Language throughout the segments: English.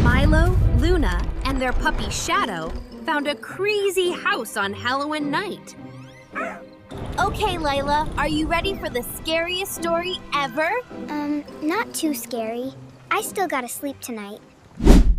Milo, Luna, and their puppy Shadow found a crazy house on Halloween night. Okay, Layla, are you ready for the scariest story ever? Not too scary. I still gotta sleep tonight.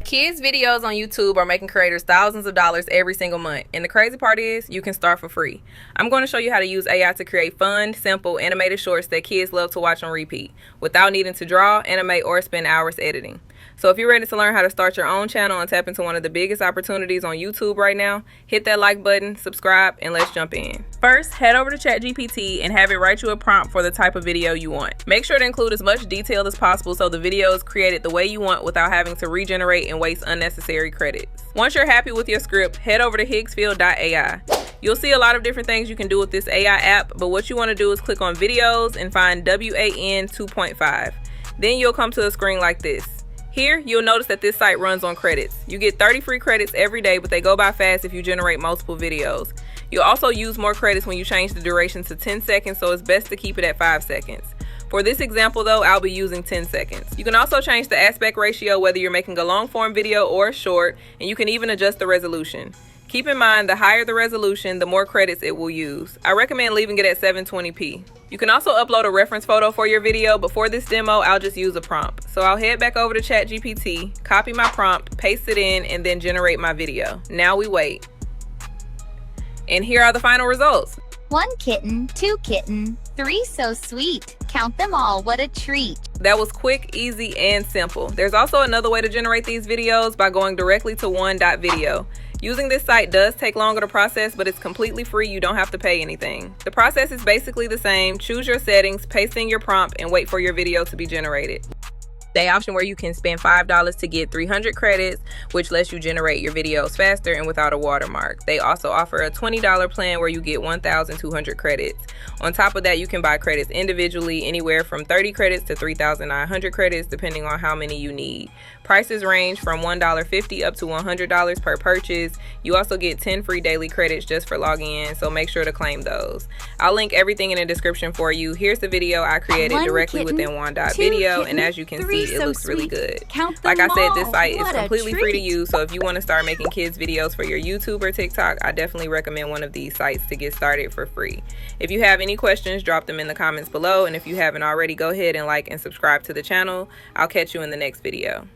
Kids' videos on YouTube are making creators thousands of dollars every single month. And the crazy part is, you can start for free. I'm going to show you how to use AI to create fun, simple, animated shorts that kids love to watch on repeat, without needing to draw, animate, or spend hours editing. So if you're ready to learn how to start your own channel and tap into one of the biggest opportunities on YouTube right now, hit that like button, subscribe, and let's jump in. First, head over to ChatGPT and have it write you a prompt for the type of video you want. Make sure to include as much detail as possible so the video is created the way you want without having to regenerate and waste unnecessary credits. Once you're happy with your script, head over to Higgsfield.ai. You'll see a lot of different things you can do with this AI app, but what you want to do is click on videos and find WAN 2.5. Then you'll come to a screen like this. Here, you'll notice that this site runs on credits. You get 30 free credits every day, but they go by fast if you generate multiple videos. You'll also use more credits when you change the duration to 10 seconds, so it's best to keep it at 5 seconds. For this example though, I'll be using 10 seconds. You can also change the aspect ratio whether you're making a long form video or a short, and you can even adjust the resolution. Keep in mind, the higher the resolution, the more credits it will use. I recommend leaving it at 720p. You can also upload a reference photo for your video, but for this demo, I'll just use a prompt. So I'll head back over to ChatGPT, copy my prompt, paste it in, and then generate my video. Now we wait. And here are the final results. 1 kitten, 2 kitten, 3 so sweet. Count them all, what a treat. That was quick, easy, and simple. There's also another way to generate these videos by going directly to one.video. Using this site does take longer to process, but it's completely free. You don't have to pay anything. The process is basically the same. Choose your settings, paste in your prompt, and wait for your video to be generated. The option where you can spend $5 to get 300 credits, which lets you generate your videos faster and without a watermark. They also offer a $20 plan where you get 1,200 credits. On top of that, you can buy credits individually, anywhere from 30 credits to 3,900 credits, depending on how many you need. Prices range from $1.50 up to $100 per purchase. You also get 10 free daily credits just for logging in, so make sure to claim those. I'll link everything in the description for you. Here's the video I created directly within one.video, and as you can see, it looks really good. Like I said, this site is completely free to use, so if you want to start making kids videos for your YouTube or TikTok, I definitely recommend one of these sites to get started for free. If you have any questions, drop them in the comments below, and if you haven't already, go ahead and like and subscribe to the channel. I'll catch you in the next video.